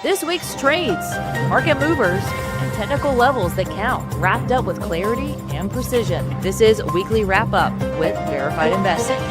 This week's trades, market movers, and technical levels that count, wrapped up with clarity and precision. This is a weekly wrap-up with Verified Investing.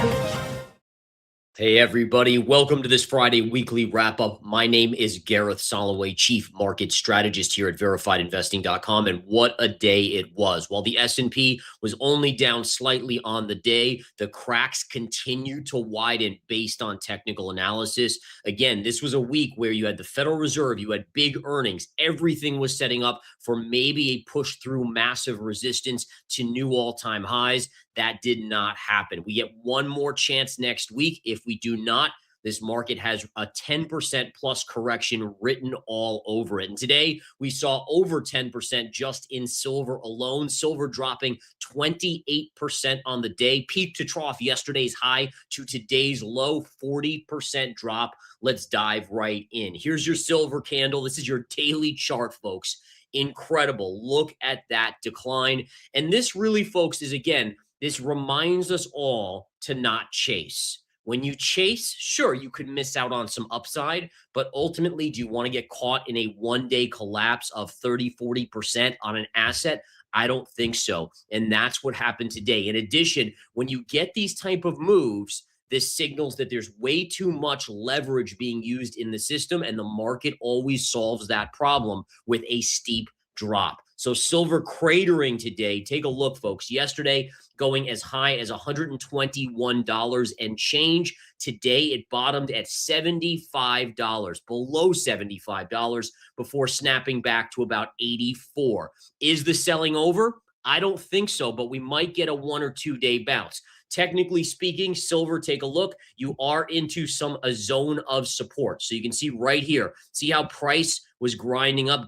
Hey everybody, welcome to this Friday weekly wrap-up. My name is Gareth Soloway, Chief Market Strategist here at VerifiedInvesting.com, and what a day it was. While the S&P was only down slightly on the day, the cracks continue to widen based on technical analysis. Again, this was a week where you had the Federal Reserve, you had big earnings, everything was setting up for maybe a push through massive resistance to new all-time highs. That did not happen. We get one more chance next week. If we do not, this market has a 10% plus correction written all over it. And today we saw over 10% just in silver alone. Silver dropping 28% on the day, peak to trough, yesterday's high to today's low, 40% drop. Let's dive right in. Here's your silver candle. This is your daily chart, folks. Incredible. Look at that decline. And this really, folks, is again, this reminds us all to not chase. When you chase, sure, you could miss out on some upside, but ultimately, do you want to get caught in a one-day collapse of 30, 40% on an asset? I don't think so. And that's what happened today. In addition, when you get these type of moves, this signals that there's way too much leverage being used in the system, and the market always solves that problem with a steep drop. So silver cratering today. Take a look, folks. Yesterday, going as high as $121 and change. Today, it bottomed at $75, below $75, before snapping back to about 84. Is the selling over? I don't think so, but we might get a 1 or 2 day bounce. Technically speaking, silver, take a look. You are into a zone of support. So you can see right here, see how price was grinding up,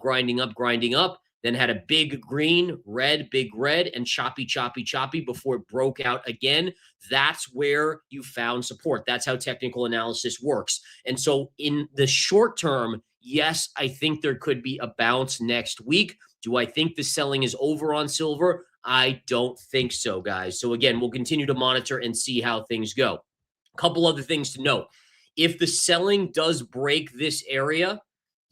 then had a big green, red, big red, and choppy before it broke out again. That's where you found support. That's how technical analysis works. And so in the short term, yes, I think there could be a bounce next week. Do I think the selling is over on silver? I don't think so, guys. So again, we'll continue to monitor and see how things go. A couple other things to note. If the selling does break this area,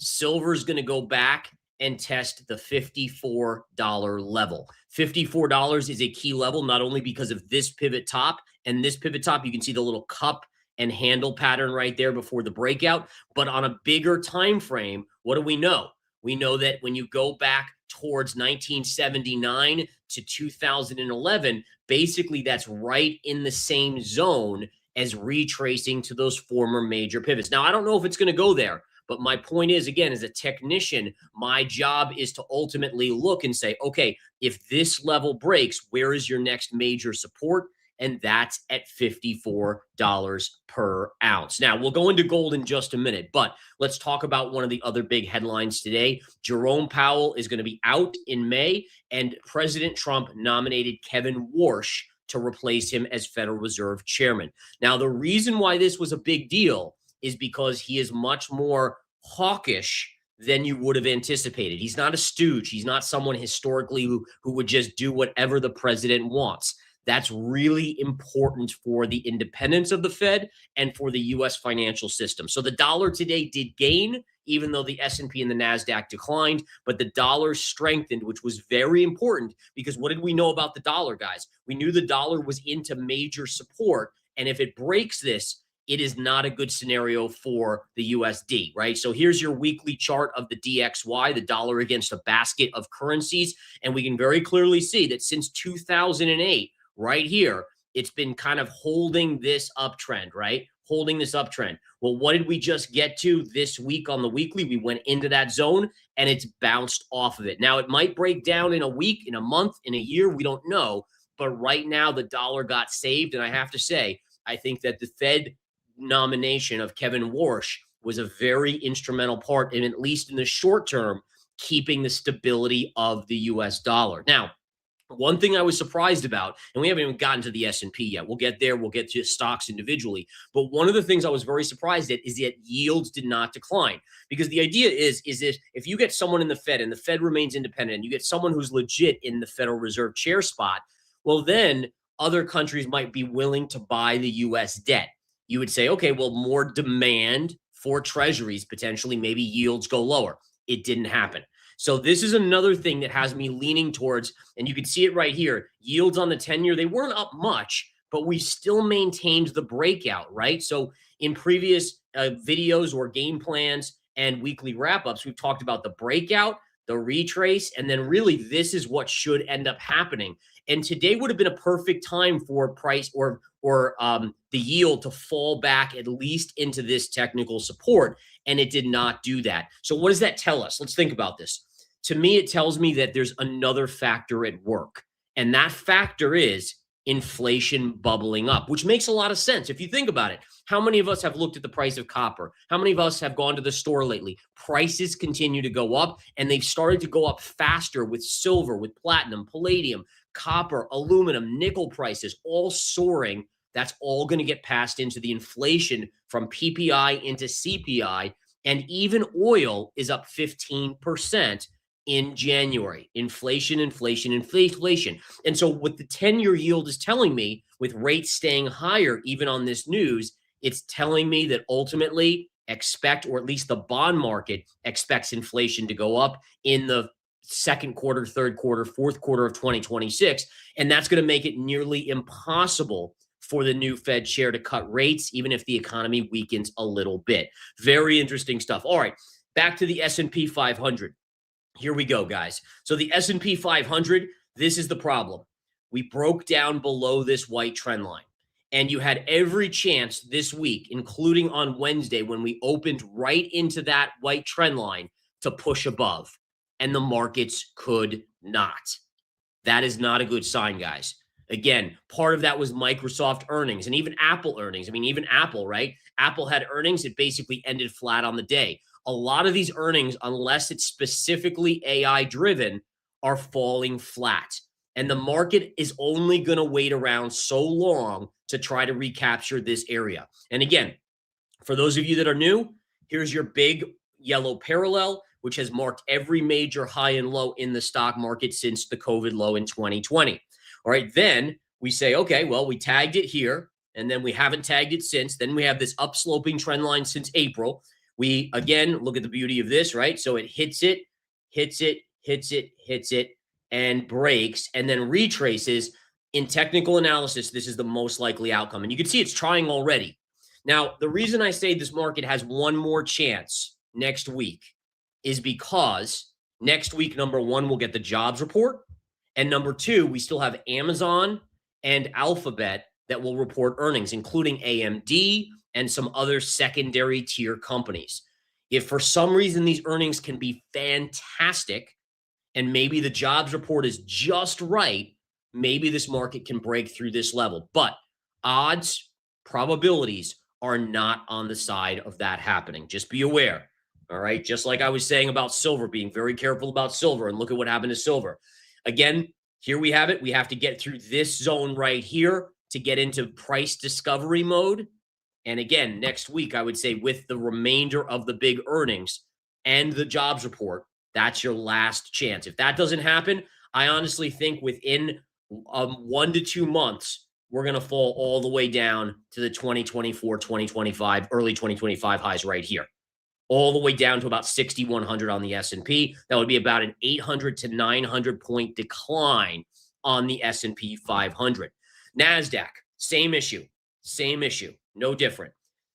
silver is going to go back and test the $54 level. $54 is a key level, not only because of this pivot top and this pivot top. You can see the little cup and handle pattern right there before the breakout. But on a bigger time frame, what do we know? We know that when you go back towards 1979 to 2011, basically that's right in the same zone as retracing to those former major pivots. Now, I don't know if it's going to go there. But my point is, again, as a technician, my job is to ultimately look and say, okay, if this level breaks, where is your next major support? And that's at $54 per ounce. Now, we'll go into gold in just a minute, but let's talk about one of the other big headlines today. Jerome Powell is going to be out in May, and President Trump nominated Kevin Warsh to replace him as Federal Reserve Chairman. Now, the reason why this was a big deal is because he is much more hawkish than you would have anticipated. He's not a stooge. He's not someone historically who would just do whatever the president wants. That's really important for the independence of the Fed and for the U.S. financial system. So the dollar today did gain, even though the S&P and the NASDAQ declined, but the dollar strengthened, which was very important because what did we know about the dollar, guys? We knew the dollar was into major support, and if it breaks this, it is not a good scenario for the USD, right? So here's your weekly chart of the DXY, the dollar against a basket of currencies. And we can very clearly see that since 2008, right here, it's been kind of holding this uptrend, right? Holding this uptrend. Well, what did we just get to this week on the weekly? We went into that zone and it's bounced off of it. Now, it might break down in a week, in a month, in a year. We don't know. But right now, the dollar got saved. And I have to say, I think that the Fed nomination of Kevin Warsh was a very instrumental part in, at least in the short term, keeping the stability of the US dollar. Now, one thing I was surprised about, and we haven't even gotten to the S&P yet. We'll get there. We'll get to stocks individually. But one of the things I was very surprised at is that yields did not decline. Because the idea is if you get someone in the Fed and the Fed remains independent, and you get someone who's legit in the Federal Reserve chair spot, well, then other countries might be willing to buy the U.S. debt. You would say, okay, well, more demand for treasuries, potentially maybe yields go lower. It didn't happen. So this is another thing that has me leaning towards, and you can see it right here, yields on the 10-year, they weren't up much, but we still maintained the breakout, right? So in previous videos or game plans and weekly wrap-ups, we've talked about the breakout, the retrace, and then really this is what should end up happening. And today would have been a perfect time for price or the yield to fall back at least into this technical support, and it did not do that. So what does that tell us? Let's think about this. To me, it tells me that there's another factor at work, and that factor is inflation bubbling up, which makes a lot of sense. If you think about it, how many of us have looked at the price of copper? How many of us have gone to the store lately? Prices continue to go up, and they've started to go up faster with silver, with platinum, palladium, copper, aluminum, nickel prices all soaring. That's all going to get passed into the inflation from PPI into CPI. And even oil is up 15% in January. Inflation. And so what the 10-year yield is telling me, with rates staying higher, even on this news, it's telling me that ultimately expect, or at least the bond market expects, inflation to go up in the second quarter, third quarter, fourth quarter of 2026. And that's going to make it nearly impossible for the new Fed chair to cut rates, even if the economy weakens a little bit. Very interesting stuff. All right, back to the S&P 500. Here we go, guys. So the S&P 500, this is the problem. We broke down below this white trend line. And you had every chance this week, including on Wednesday when we opened right into that white trend line, to push above. And the markets could not. That is not a good sign, guys. Again, part of that was Microsoft earnings and even Apple earnings. I mean, even Apple, right? Apple had earnings. It basically ended flat on the day. A lot of these earnings, unless it's specifically AI driven, are falling flat. And the market is only going to wait around so long to try to recapture this area. And again, for those of you that are new, here's your big yellow parallel, which has marked every major high and low in the stock market since the COVID low in 2020. All right, then we say, okay, well, we tagged it here, and then we haven't tagged it since. Then we have this upsloping trend line since April. We, again, look at the beauty of this, right? So it hits it, and breaks, and then retraces. In technical analysis, this is the most likely outcome. And you can see it's trying already. Now, the reason I say this market has one more chance next week is because next week, number one, we'll get the jobs report. And number two, we still have Amazon and Alphabet that will report earnings, including AMD and some other secondary tier companies. If for some reason these earnings can be fantastic and maybe the jobs report is just right, maybe this market can break through this level. But odds, probabilities are not on the side of that happening. Just be aware. All right. Just like I was saying about silver, being very careful about silver, and look at what happened to silver. Again, here we have it. We have to get through this zone right here to get into price discovery mode. And again, next week, I would say with the remainder of the big earnings and the jobs report, that's your last chance. If that doesn't happen, I honestly think within 1 to 2 months, we're going to fall all the way down to the 2024, 2025, early 2025 highs right here, all the way down to about 6,100 on the S&P. That would be about an 800 to 900 point decline on the S&P 500. NASDAQ, same issue, no different.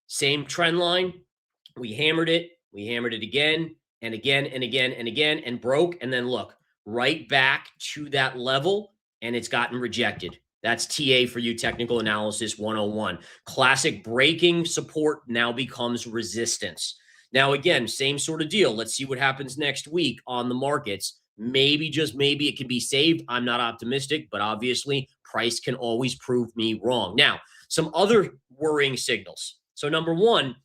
Same trend line. We hammered it again and again and again and again and broke. And then look, right back to that level, and it's gotten rejected. That's TA for you, Technical Analysis 101. Classic breaking support now becomes resistance. Now, again, same sort of deal. Let's see what happens next week on the markets. Maybe, just maybe, it can be saved. I'm not optimistic, but obviously price can always prove me wrong. Now, some other worrying signals. So number one,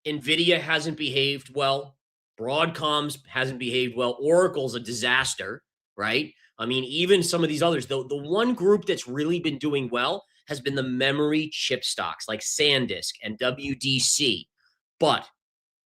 NVIDIA hasn't behaved well. Broadcom's hasn't behaved well. Oracle's a disaster, right? I mean, even some of these others, the one group that's really been doing well has been the memory chip stocks like SanDisk and WDC. But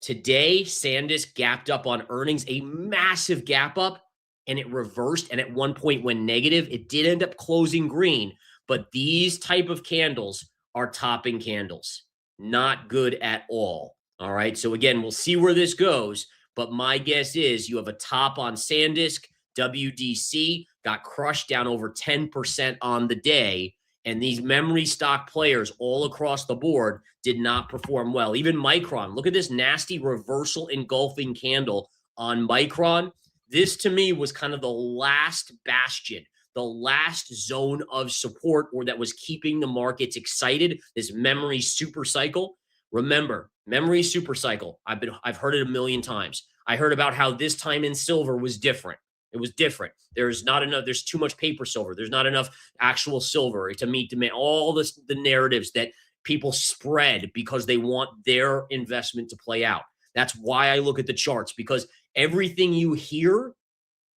today, SanDisk gapped up on earnings, a massive gap up, and it reversed. And at one point went negative. It did end up closing green, but these type of candles are topping candles. Not good at all. All right. So again, we'll see where this goes. But my guess is you have a top on SanDisk, WDC got crushed down over 10% on the day. And these memory stock players all across the board did not perform well. Even Micron, look at this nasty reversal engulfing candle on Micron. This to me was kind of the last bastion, the last zone of support, or that was keeping the markets excited, this memory super cycle. Remember, memory super cycle. I've heard it a million times. I heard about how this time in silver was different. It was different. There's not enough. There's too much paper silver. There's not enough actual silver to meet demand. All the narratives that people spread because they want their investment to play out. That's why I look at the charts, because everything you hear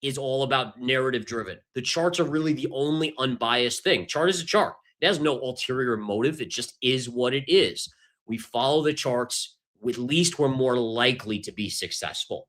is all about narrative driven. The charts are really the only unbiased thing. Chart is a chart. It has no ulterior motive. It just is what it is. We follow the charts. At least we're more likely to be successful.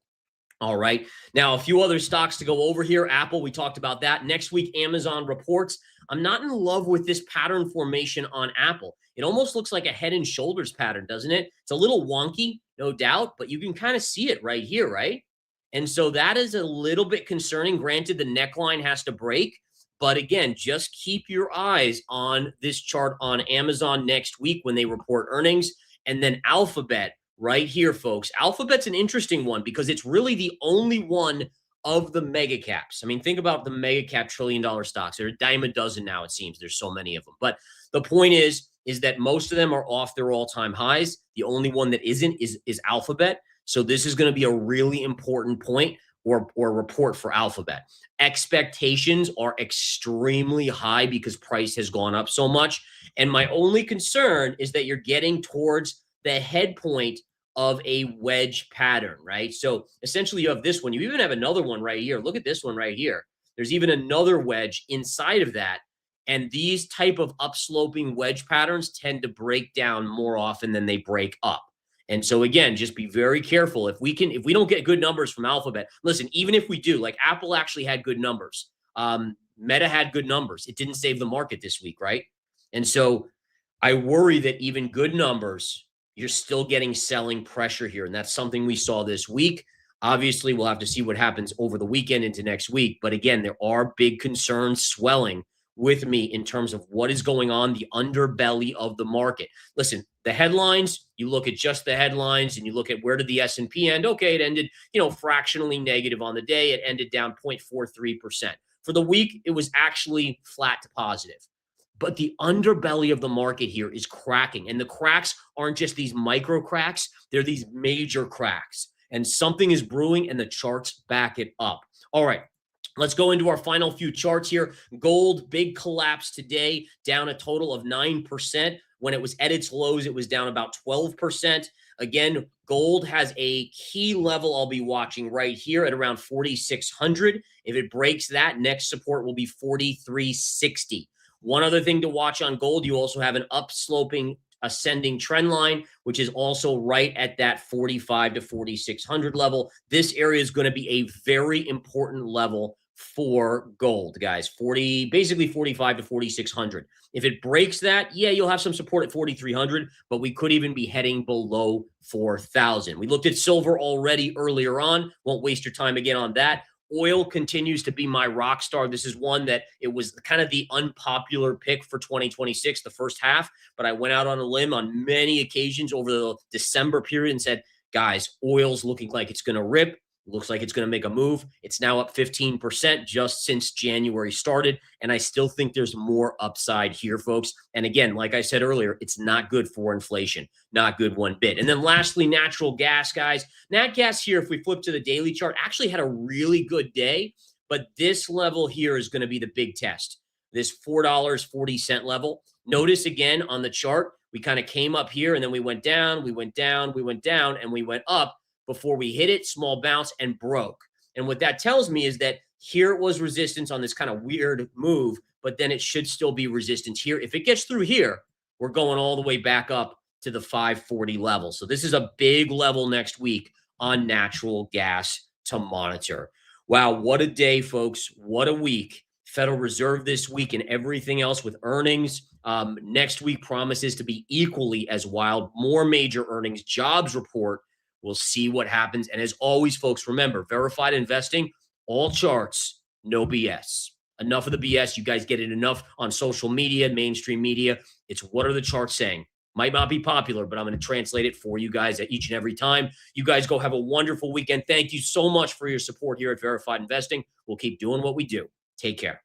All right. Now, a few other stocks to go over here. Apple, we talked about that. Next week, Amazon reports. I'm not in love with this pattern formation on Apple. It almost looks like a head and shoulders pattern, doesn't it? It's a little wonky, no doubt, but you can kind of see it right here, right? And so that is a little bit concerning. Granted, the neckline has to break. But again, just keep your eyes on this chart on Amazon next week when they report earnings. And then Alphabet right here, folks. Alphabet's an interesting one because it's really the only one of the mega caps. I mean, think about the mega cap $1 trillion stocks. There are a dime a dozen now, it seems. There's so many of them. But the point is that most of them are off their all-time highs. The only one that isn't is Alphabet. So this is going to be a really important point or report for Alphabet. Expectations are extremely high because price has gone up so much. And my only concern is that you're getting towards the head point of a wedge pattern, right? So essentially you have this one. You even have another one right here. Look at this one right here. There's even another wedge inside of that. And these type of upsloping wedge patterns tend to break down more often than they break up. And so again, just be very careful. If we don't get good numbers from Alphabet, listen, even if we do, like Apple actually had good numbers. Meta had good numbers. It didn't save the market this week, right? And so I worry that even good numbers, you're still getting selling pressure here. And that's something we saw this week. Obviously, we'll have to see what happens over the weekend into next week. But again, there are big concerns swelling with me in terms of what is going on, the underbelly of the market. Listen, the headlines, you look at just the headlines and you look at where did the S&P end? Okay, it ended, fractionally negative on the day. It ended down 0.43%. For the week, it was actually flat to positive. But the underbelly of the market here is cracking. And the cracks aren't just these micro cracks. They're these major cracks. And something is brewing and the charts back it up. All right. Let's go into our final few charts here. Gold, big collapse today, down a total of 9%. When it was at its lows, it was down about 12%. Again, gold has a key level I'll be watching right here at around 4,600. If it breaks that, next support will be 4,360. One other thing to watch on gold, you also have an upsloping ascending trend line, which is also right at that 45 to 4,600 level. This area is going to be a very important level for gold, guys. Basically 45 to 4,600. If it breaks that, yeah, you'll have some support at 4,300, but we could even be heading below 4,000. We looked at silver already earlier on. Won't waste your time again on that. Oil continues to be my rock star. This is one that it was kind of the unpopular pick for 2026, the first half, but I went out on a limb on many occasions over the December period and said, guys, oil's looking like it's going to rip. Looks like it's going to make a move. It's now up 15% just since January started. And I still think there's more upside here, folks. And again, like I said earlier, it's not good for inflation. Not good one bit. And then lastly, natural gas, guys. Nat gas here, if we flip to the daily chart, actually had a really good day. But this level here is going to be the big test. This $4.40 level. Notice again on the chart, we kind of came up here and then we went down, we went down, we went down, and we went up before we hit it, small bounce, and broke. And what that tells me is that here it was resistance on this kind of weird move, but then it should still be resistance here. If it gets through here, we're going all the way back up to the 540 level. So this is a big level next week on natural gas to monitor. Wow, what a day, folks. What a week. Federal Reserve this week and everything else with earnings. Next week promises to be equally as wild. More major earnings, jobs report. We'll see what happens. And as always, folks, remember, verified investing, all charts, no BS. Enough of the BS. You guys get it enough on social media, mainstream media. It's what are the charts saying? Might not be popular, but I'm going to translate it for you guys at each and every time. You guys go have a wonderful weekend. Thank you so much for your support here at Verified Investing. We'll keep doing what we do. Take care.